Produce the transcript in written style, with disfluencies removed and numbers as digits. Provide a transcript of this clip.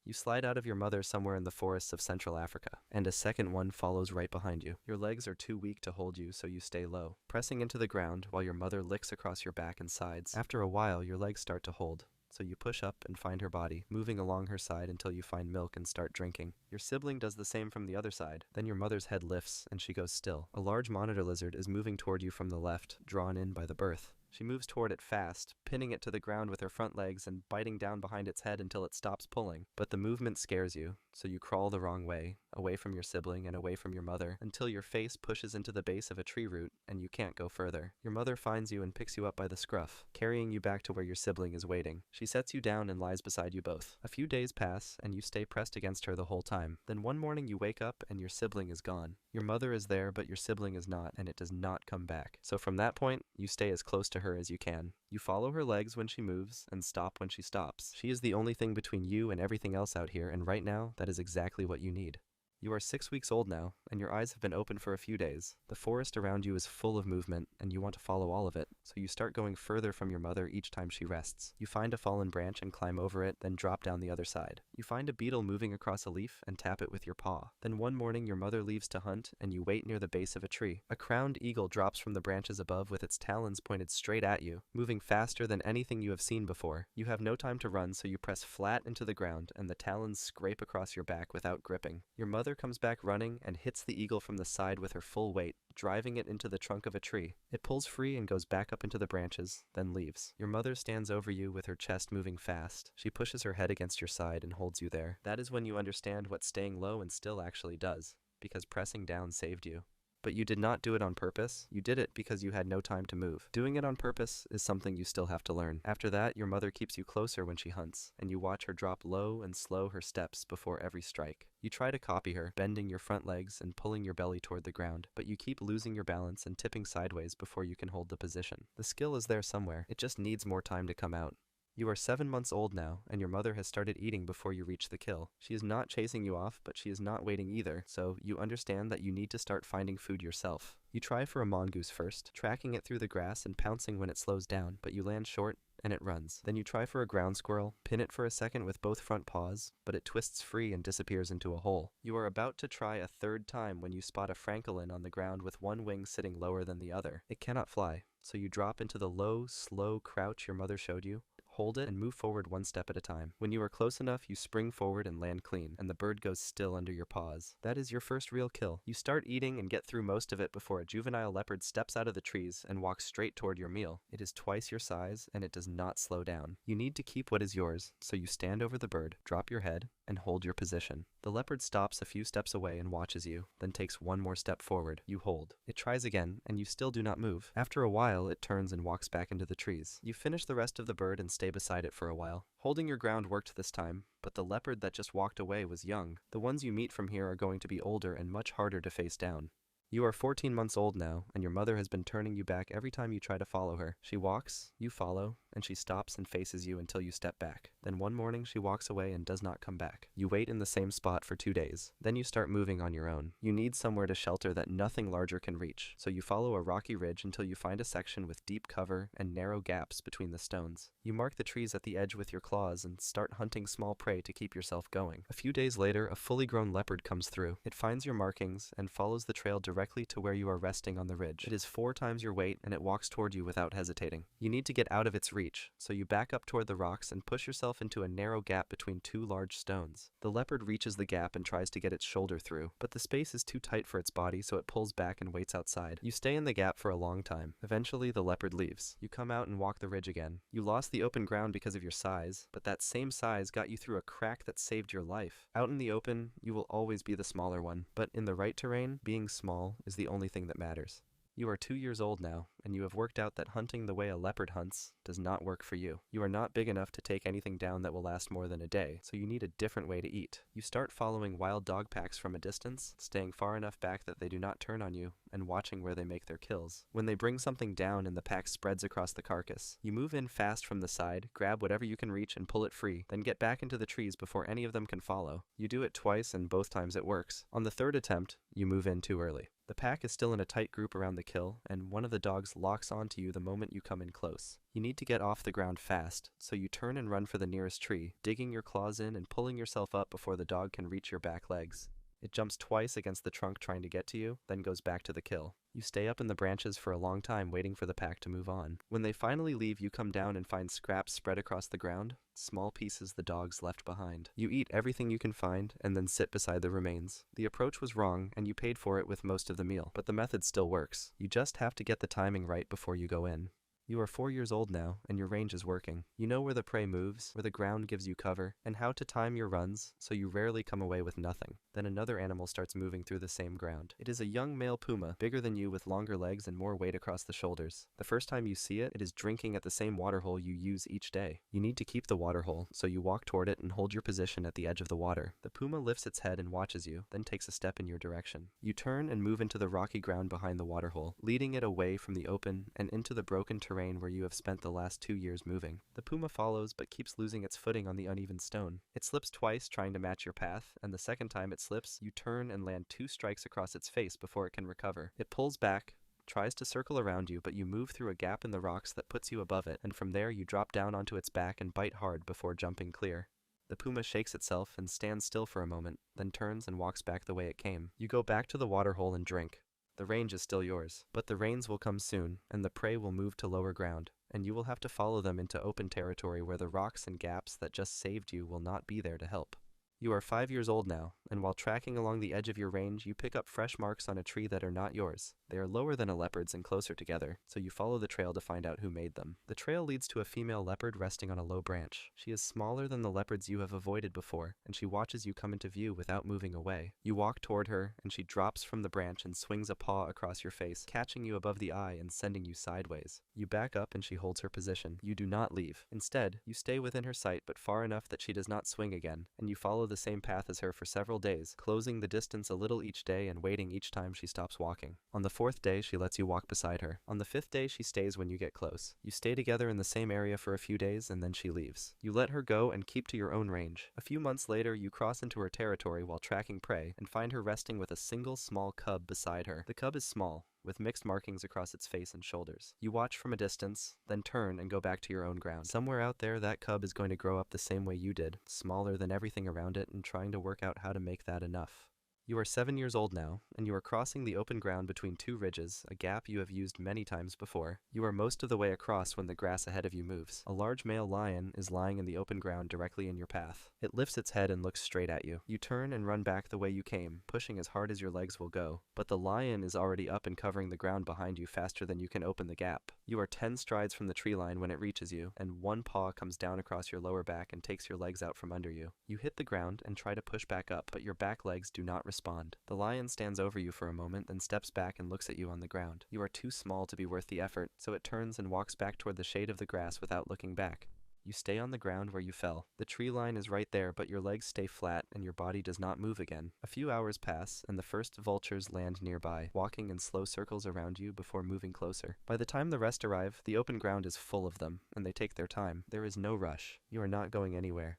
You slide out of your mother somewhere in the forests of Central Africa, and a second one follows right behind you. Your legs are too weak to hold you, so you stay low, pressing into the ground while your mother licks across your back and sides. After a while, your legs start to hold. So you push up and find her body, moving along her side until you find milk and start drinking. Your sibling does the same from the other side. Then your mother's head lifts and she goes still. A large monitor lizard is moving toward you from the left, drawn in by the birth. She moves toward it fast, pinning it to the ground with her front legs and biting down behind its head until it stops pulling. But the movement scares you, so you crawl the wrong way, away from your sibling and away from your mother, until your face pushes into the base of a tree root and you can't go further. Your mother finds you and picks you up by the scruff, carrying you back to where your sibling is waiting. She sets you down and lies beside you both. A few days pass and you stay pressed against her the whole time. Then one morning you wake up and your sibling is gone. Your mother is there, but your sibling is not, and it does not come back. So from that point, you stay as close to her as you can. You follow her legs when she moves, and stop when she stops. She is the only thing between you and everything else out here, and right now, that is exactly what you need. You are 6 weeks old now, and your eyes have been open for a few days. The forest around you is full of movement, and you want to follow all of it, so you start going further from your mother each time she rests. You find a fallen branch and climb over it, then drop down the other side. You find a beetle moving across a leaf and tap it with your paw. Then one morning your mother leaves to hunt, and you wait near the base of a tree. A crowned eagle drops from the branches above with its talons pointed straight at you, moving faster than anything you have seen before. You have no time to run, so you press flat into the ground, and the talons scrape across your back without gripping. Your mother comes back running and hits the eagle from the side with her full weight, driving it into the trunk of a tree. It pulls free and goes back up into the branches, then leaves. Your mother stands over you with her chest moving fast. She pushes her head against your side and holds you there. That is when you understand what staying low and still actually does, because pressing down saved you. But you did not do it on purpose. You did it because you had no time to move. Doing it on purpose is something you still have to learn. After that, your mother keeps you closer when she hunts, and you watch her drop low and slow her steps before every strike. You try to copy her, bending your front legs and pulling your belly toward the ground, but you keep losing your balance and tipping sideways before you can hold the position. The skill is there somewhere. It just needs more time to come out. You are 7 months old now, and your mother has started eating before you reach the kill. She is not chasing you off, but she is not waiting either, so you understand that you need to start finding food yourself. You try for a mongoose first, tracking it through the grass and pouncing when it slows down, but you land short and it runs. Then you try for a ground squirrel, pin it for a second with both front paws, but it twists free and disappears into a hole. You are about to try a third time when you spot a francolin on the ground with one wing sitting lower than the other. It cannot fly, so you drop into the low, slow crouch your mother showed you. Hold it and move forward one step at a time. When you are close enough, you spring forward and land clean, and the bird goes still under your paws. That is your first real kill. You start eating and get through most of it before a juvenile leopard steps out of the trees and walks straight toward your meal. It is twice your size, and it does not slow down. You need to keep what is yours, so you stand over the bird, drop your head, and hold your position. The leopard stops a few steps away and watches you, then takes one more step forward. You hold. It tries again, and you still do not move. After a while, it turns and walks back into the trees. You finish the rest of the bird and stay beside it for a while. Holding your ground worked this time, but the leopard that just walked away was young. The ones you meet from here are going to be older and much harder to face down. You are 14 months old now, and your mother has been turning you back every time you try to follow her. She walks, you follow, and she stops and faces you until you step back. Then one morning she walks away and does not come back. You wait in the same spot for 2 days. Then you start moving on your own. You need somewhere to shelter that nothing larger can reach, so you follow a rocky ridge until you find a section with deep cover and narrow gaps between the stones. You mark the trees at the edge with your claws and start hunting small prey to keep yourself going. A few days later, a fully grown leopard comes through. It finds your markings and follows the trail directly to where you are resting on the ridge. It is 4 times your weight, and it walks toward you without hesitating. You need to get out of its reach, so you back up toward the rocks and push yourself into a narrow gap between 2 large stones. The leopard reaches the gap and tries to get its shoulder through, but the space is too tight for its body, so it pulls back and waits outside. You stay in the gap for a long time. Eventually, the leopard leaves. You come out and walk the ridge again. You lost the open ground because of your size, but that same size got you through a crack that saved your life. Out in the open, you will always be the smaller one, but in the right terrain, being small is the only thing that matters. You are 2 years old now, and you have worked out that hunting the way a leopard hunts does not work for you. You are not big enough to take anything down that will last more than a day, so you need a different way to eat. You start following wild dog packs from a distance, staying far enough back that they do not turn on you, and watching where they make their kills. When they bring something down and the pack spreads across the carcass, you move in fast from the side, grab whatever you can reach and pull it free, then get back into the trees before any of them can follow. You do it twice, and both times it works. On the third attempt, you move in too early. The pack is still in a tight group around the kill, and one of the dogs locks onto you the moment you come in close. You need to get off the ground fast, so you turn and run for the nearest tree, digging your claws in and pulling yourself up before the dog can reach your back legs. It jumps twice against the trunk trying to get to you, then goes back to the kill. You stay up in the branches for a long time waiting for the pack to move on. When they finally leave, you come down and find scraps spread across the ground, small pieces the dogs left behind. You eat everything you can find and then sit beside the remains. The approach was wrong and you paid for it with most of the meal, but the method still works. You just have to get the timing right before you go in. You are 4 years old now, and your range is working. You know where the prey moves, where the ground gives you cover, and how to time your runs, so you rarely come away with nothing. Then another animal starts moving through the same ground. It is a young male puma, bigger than you with longer legs and more weight across the shoulders. The first time you see it, it is drinking at the same waterhole you use each day. You need to keep the waterhole, so you walk toward it and hold your position at the edge of the water. The puma lifts its head and watches you, then takes a step in your direction. You turn and move into the rocky ground behind the waterhole, leading it away from the open and into the broken terrain where you have spent the last 2 years moving. The puma follows but keeps losing its footing on the uneven stone. It slips twice trying to match your path, and the second time it slips, you turn and land 2 strikes across its face before it can recover. It pulls back, tries to circle around you, but you move through a gap in the rocks that puts you above it, and from there you drop down onto its back and bite hard before jumping clear. The puma shakes itself and stands still for a moment, then turns and walks back the way it came. You go back to the waterhole and drink. The range is still yours, but the rains will come soon, and the prey will move to lower ground, and you will have to follow them into open territory where the rocks and gaps that just saved you will not be there to help. You are 5 years old now, and while tracking along the edge of your range, you pick up fresh marks on a tree that are not yours. They are lower than a leopard's and closer together, so you follow the trail to find out who made them. The trail leads to a female leopard resting on a low branch. She is smaller than the leopards you have avoided before, and she watches you come into view without moving away. You walk toward her, and she drops from the branch and swings a paw across your face, catching you above the eye and sending you sideways. You back up and she holds her position. You do not leave. Instead, you stay within her sight but far enough that she does not swing again, and you follow the same path as her for several days, closing the distance a little each day and waiting each time she stops walking. On the 4th day, she lets you walk beside her. On the 5th day, she stays when you get close. You stay together in the same area for a few days and then she leaves. You let her go and keep to your own range. A few months later, you cross into her territory while tracking prey and find her resting with a single small cub beside her. The cub is small, with mixed markings across its face and shoulders. You watch from a distance, then turn and go back to your own ground. Somewhere out there, that cub is going to grow up the same way you did, smaller than everything around it and trying to work out how to make that enough. You are 7 years old now, and you are crossing the open ground between 2 ridges, a gap you have used many times before. You are most of the way across when the grass ahead of you moves. A large male lion is lying in the open ground directly in your path. It lifts its head and looks straight at you. You turn and run back the way you came, pushing as hard as your legs will go. But the lion is already up and covering the ground behind you faster than you can open the gap. You are 10 strides from the tree line when it reaches you, and one paw comes down across your lower back and takes your legs out from under you. You hit the ground and try to push back up, but your back legs do not respond. The lion stands over you for a moment, then steps back and looks at you on the ground. You are too small to be worth the effort, so it turns and walks back toward the shade of the grass without looking back. You stay on the ground where you fell. The tree line is right there, but your legs stay flat and your body does not move again. A few hours pass, and the first vultures land nearby, walking in slow circles around you before moving closer. By the time the rest arrive, the open ground is full of them, and they take their time. There is no rush. You are not going anywhere.